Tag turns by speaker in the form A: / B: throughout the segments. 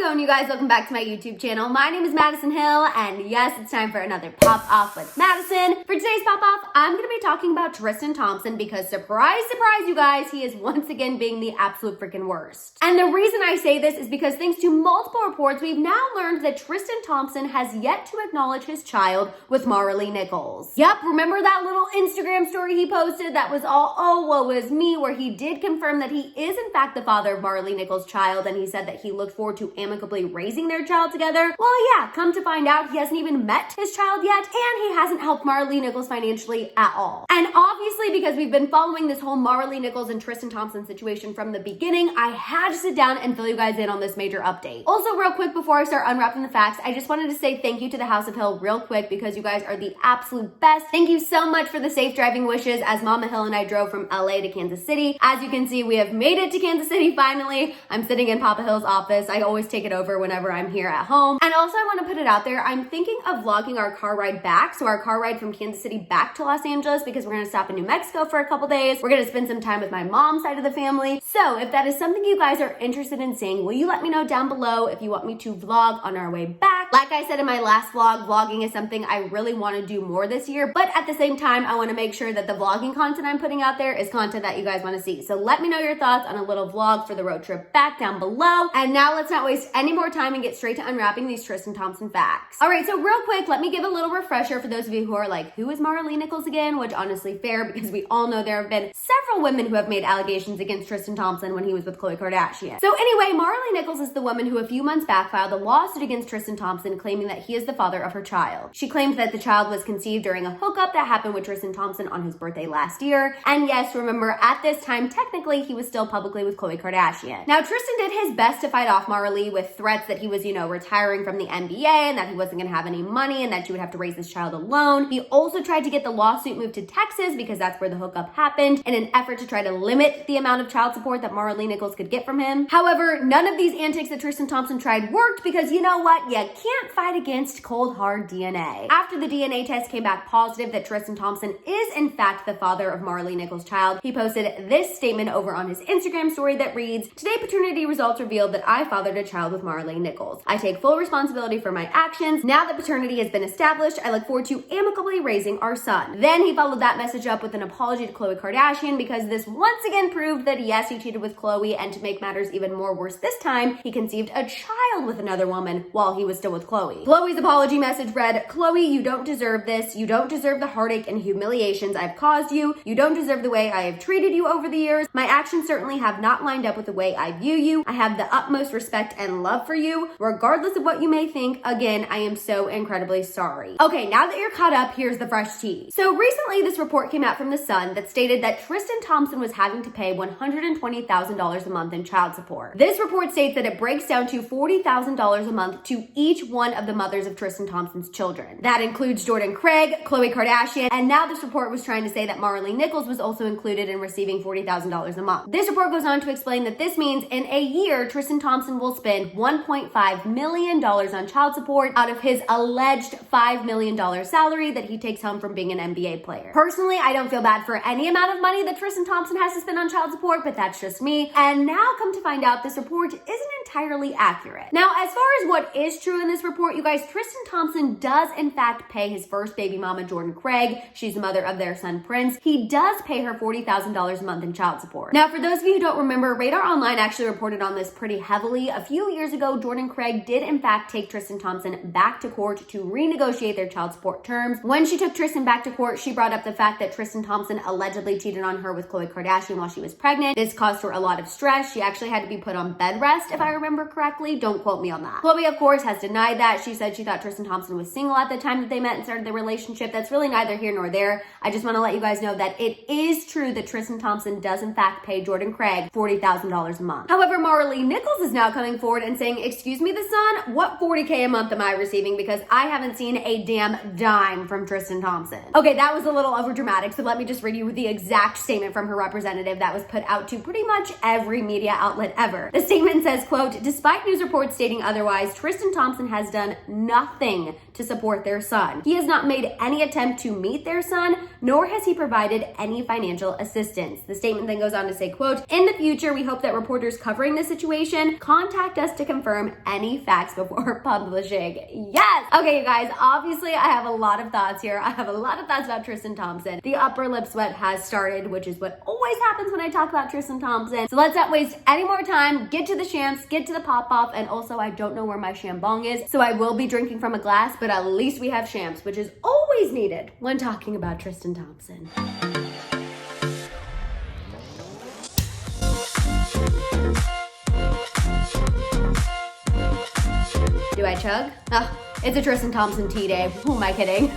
A: going, you guys? Welcome back to my YouTube channel. My name is Maddison Hill, and yes, it's time for another Pop Off with Maddison. For today's Pop Off, I'm going to be talking about Tristan Thompson because, surprise, surprise, you guys, he is once again being the absolute freaking worst. And the reason I say this is because thanks to multiple reports, we've now learned that Tristan Thompson has yet to acknowledge his child with Maralee Nichols. Yep, remember that little Instagram story he posted that was all, oh, woe is me, where he did confirm that he is in fact the father of Maralee Nichols' child, and he said that he looked forward to amicably raising their child together? Well, yeah, come to find out, he hasn't even met his child yet, and he hasn't helped Maralee Nichols financially at all. And obviously, because we've been following this whole Maralee Nichols and Tristan Thompson situation from the beginning, I had to sit down and fill you guys in on this major update. Also, real quick, before I start unwrapping the facts, I just wanted to say thank you to the House of Hill real quick because you guys are the absolute best. Thank you so much for the safe driving wishes as Mama Hill and I drove from LA to Kansas City. As you can see, we have made it to Kansas City finally. I'm sitting in Papa Hill's office. I always take it over whenever I'm here at home. And also, I want to put it out there, I'm thinking of vlogging our car ride back. So our car ride from Kansas City back to Los Angeles, because we're going to stop in New Mexico for a couple days. We're going to spend some time with my mom's side of the family. So if that is something you guys are interested in seeing, will you let me know down below if you want me to vlog on our way back? Like I said in my last vlog, vlogging is something I really want to do more this year, but at the same time, I want to make sure that the vlogging content I'm putting out there is content that you guys want to see. So let me know your thoughts on a little vlog for the road trip back down below. And now let's not waste any more time and get straight to unwrapping these Tristan Thompson facts. All right, so real quick, let me give a little refresher for those of you who are like, who is Maralee Nichols again? Which honestly fair, because we all know there have been several women who have made allegations against Tristan Thompson when he was with Khloe Kardashian. So anyway, Maralee Nichols is the woman who a few months back filed a lawsuit against Tristan Thompson claiming that he is the father of her child. She claimed that the child was conceived during a hookup that happened with Tristan Thompson on his birthday last year. And yes, remember, at this time, technically, he was still publicly with Khloe Kardashian. Now, Tristan did his best to fight off Maralee with threats that he was, retiring from the NBA and that he wasn't going to have any money and that she would have to raise this child alone. He also tried to get the lawsuit moved to Texas because that's where the hookup happened in an effort to try to limit the amount of child support that Maralee Nichols could get from him. However, none of these antics that Tristan Thompson tried worked because you know what? You can't fight against cold hard DNA. After the DNA test came back positive that Tristan Thompson is in fact the father of Maralee Nichols' child, he posted this statement over on his Instagram story that reads, "Today paternity results revealed that I fathered a child with Maralee Nichols. I take full responsibility for my actions. Now that paternity has been established, I look forward to amicably raising our son." Then he followed that message up with an apology to Khloe Kardashian because this once again proved that yes, he cheated with Khloe, and to make matters even more worse this time, he conceived a child with another woman while he was still with Khloe. Khloe's apology message read, "Khloe, you don't deserve this. You don't deserve the heartache and humiliations I've caused you. You don't deserve the way I have treated you over the years. My actions certainly have not lined up with the way I view you. I have the utmost respect and love for you. Regardless of what you may think, again, I am so incredibly sorry." Okay, now that you're caught up, here's the fresh tea. So recently, this report came out from The Sun that stated that Tristan Thompson was having to pay $120,000 a month in child support. This report states that it breaks down to $40,000 a month to each one of the mothers of Tristan Thompson's children. That includes Jordan Craig, Khloe Kardashian, and now this report was trying to say that Maralee Nichols was also included in receiving $40,000 a month. This report goes on to explain that this means in a year, Tristan Thompson will spend $1.5 million on child support out of his alleged $5 million salary that he takes home from being an NBA player. Personally, I don't feel bad for any amount of money that Tristan Thompson has to spend on child support, but that's just me. And now come to find out, this report isn't entirely accurate. Now, as far as what is true in this report, you guys, Tristan Thompson does in fact pay his first baby mama, Jordan Craig. She's the mother of their son, Prince. He does pay her $40,000 a month in child support. Now, for those of you who don't remember, Radar Online actually reported on this pretty heavily. A few years ago, Jordan Craig did in fact take Tristan Thompson back to court to renegotiate their child support terms. When she took Tristan back to court, she brought up the fact that Tristan Thompson allegedly cheated on her with Khloe Kardashian while she was pregnant. This caused her a lot of stress. She actually had to be put on bed rest, if I remember correctly. Don't quote me on that. Khloe, of course, has denied that. She said she thought Tristan Thompson was single at the time that they met and started the relationship. That's really neither here nor there. I just want to let you guys know that it is true that Tristan Thompson does in fact pay Jordan Craig $40,000 a month. However, Maralee Nichols is now coming forward and saying, "Excuse me, the son, what $40K a month am I receiving? Because I haven't seen a damn dime from Tristan Thompson." Okay, that was a little overdramatic, so let me just read you the exact statement from her representative that was put out to pretty much every media outlet ever. The statement says, quote, "Despite news reports reports stating otherwise, Tristan Thompson has done nothing to support their son. He has not made any attempt to meet their son, nor has he provided any financial assistance. The statement then goes on to say, quote, "In the future, we hope that reporters covering this situation contact us to confirm any facts before publishing." Yes! Okay, you guys, obviously I have a lot of thoughts here. I have a lot of thoughts about Tristan Thompson. The upper lip sweat has started, which is what always happens when I talk about Tristan Thompson. So let's not waste any more time. Get to the shams, get to the pop-off, and also I don't know where my shambong is, so I will be drinking from a glass, but at least we have shams, which is always needed when talking about Tristan Thompson. Do I chug? Oh, it's a Tristan Thompson tea day. Who am I kidding?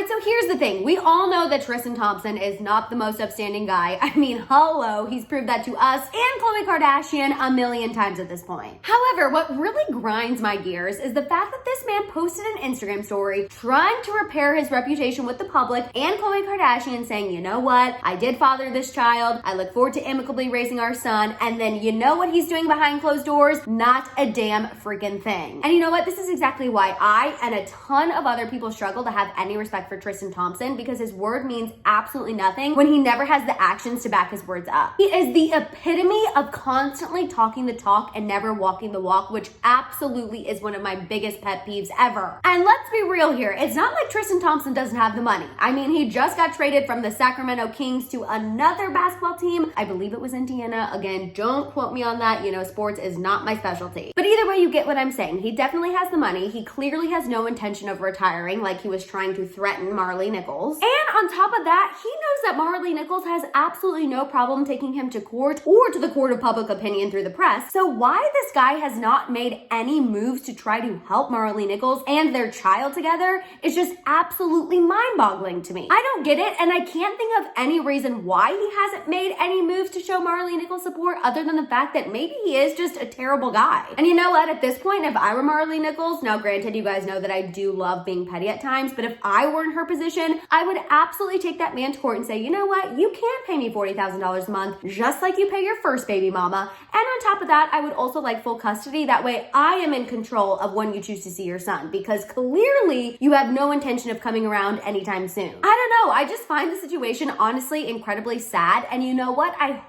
A: So here's the thing. We all know that Tristan Thompson is not the most upstanding guy. I mean, hello, he's proved that to us and Khloe Kardashian a million times at this point. However, what really grinds my gears is the fact that this man posted an Instagram story trying to repair his reputation with the public and Khloe Kardashian, saying, you know what, I did father this child. I look forward to amicably raising our son. And then you know what he's doing behind closed doors? Not a damn freaking thing. And you know what? This is exactly why I and a ton of other people struggle to have any respect for Tristan Thompson, because his word means absolutely nothing when he never has the actions to back his words up. He is the epitome of constantly talking the talk and never walking the walk, which absolutely is one of my biggest pet peeves ever. And let's be real here. It's not like Tristan Thompson doesn't have the money. I mean, he just got traded from the Sacramento Kings to another basketball team. I believe it was Indiana. Again, don't quote me on that. You know, sports is not my specialty. But either way, you get what I'm saying. He definitely has the money. He clearly has no intention of retiring, like he was trying to threaten Maralee Nichols. And on top of that, he knows that Maralee Nichols has absolutely no problem taking him to court or to the court of public opinion through the press. So why this guy has not made any moves to try to help Maralee Nichols and their child together is just absolutely mind-boggling to me. I don't get it, and I can't think of any reason why he hasn't made any moves to show Maralee Nichols support other than the fact that maybe he is just a terrible guy. And you know what? At this point, if I were Maralee Nichols, now granted, you guys know that I do love being petty at times, but if I were in her position, I would absolutely take that man to court and say, you know what? You can't pay me $40,000 a month, just like you pay your first baby mama. And on top of that, I would also like full custody. That way I am in control of when you choose to see your son, because clearly you have no intention of coming around anytime soon. I don't know. I just find the situation honestly incredibly sad. And you know what? I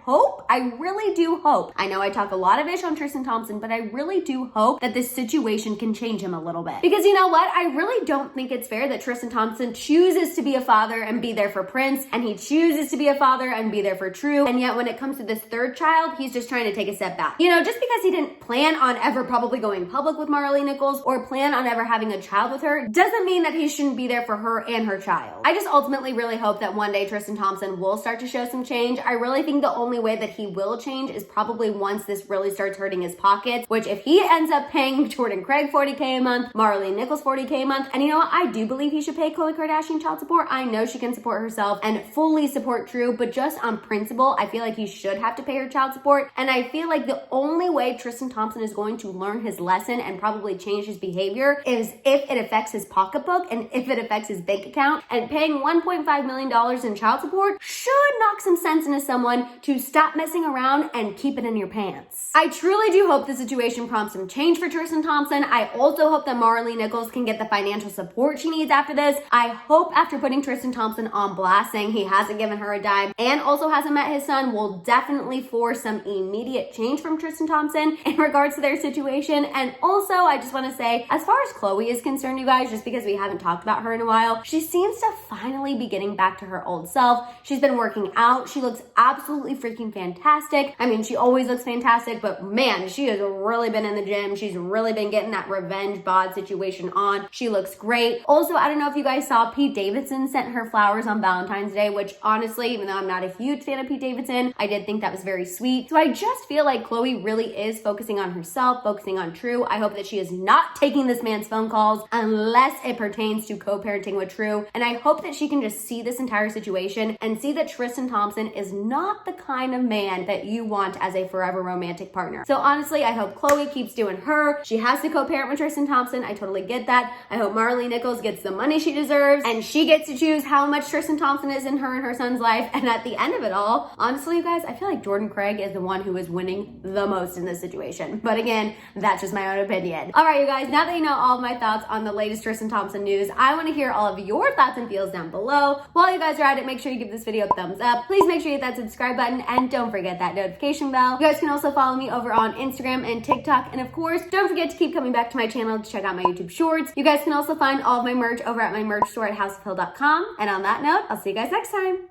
A: really do hope. I know I talk a lot of ish on Tristan Thompson, but I really do hope that this situation can change him a little bit. Because you know what? I really don't think it's fair that Tristan Thompson chooses to be a father and be there for Prince, and he chooses to be a father and be there for True, and yet when it comes to this third child, he's just trying to take a step back. You know, just because he didn't plan on ever probably going public with Maralee Nichols or plan on ever having a child with her doesn't mean that he shouldn't be there for her and her child. I just ultimately really hope that one day Tristan Thompson will start to show some change. I really think the only way that he will change is probably once this really starts hurting his pockets, which if he ends up paying Jordan Craig $40K a month, Maralee Nichols $40K a month, and you know what? I do believe he should pay Khloe Kardashian child support. I know she can support herself and fully support True, but just on principle, I feel like he should have to pay her child support. And I feel like the only way Tristan Thompson is going to learn his lesson and probably change his behavior is if it affects his pocketbook and if it affects his bank account. And paying $1.5 million in child support should knock some sense into someone to stop messing around and keep it in your pants. I truly do hope the situation prompts some change for Tristan Thompson. I also hope that Maralee Nichols can get the financial support she needs after this. I hope after putting Tristan Thompson on blast saying he hasn't given her a dime and also hasn't met his son will definitely force some immediate change from Tristan Thompson in regards to their situation. And also, I just want to say, as far as Khloe is concerned, you guys, just because we haven't talked about her in a while, she seems to finally be getting back to her old self. She's been working out. She looks absolutely freaking fantastic. I mean, she always looks fantastic, but man, she has really been in the gym. She's really been getting that revenge bod situation on. She looks great. Also, I don't know if you guys saw, Pete Davidson sent her flowers on Valentine's Day, which honestly, even though I'm not a huge fan of Pete Davidson, I did think that was very sweet. So I just feel like Khloe really is focusing on herself, focusing on True. I hope that she is not taking this man's phone calls unless it pertains to co-parenting with True. And I hope that she can just see this entire situation and see that Tristan Thompson is not the kind of man that you want as a forever romantic partner. So honestly, I hope Khloe keeps doing her. She has to co-parent with Tristan Thompson. I totally get that. I hope Maralee Nichols gets the money she deserves and she gets to choose how much Tristan Thompson is in her and her son's life. And at the end of it all, honestly, you guys, I feel like Jordan Craig is the one who is winning the most in this situation. But again, that's just my own opinion. All right, you guys, now that you know all of my thoughts on the latest Tristan Thompson news, I want to hear all of your thoughts and feels down below. While you guys are at it, make sure you give this video a thumbs up. Please make sure you hit that subscribe button and don't forget that notification bell. You guys can also follow me over on Instagram and TikTok. And of course, don't forget to keep coming back to my channel to check out my YouTube shorts. You guys can also find all of my merch over at my merch store at houseofhill.com. And on that note, I'll see you guys next time.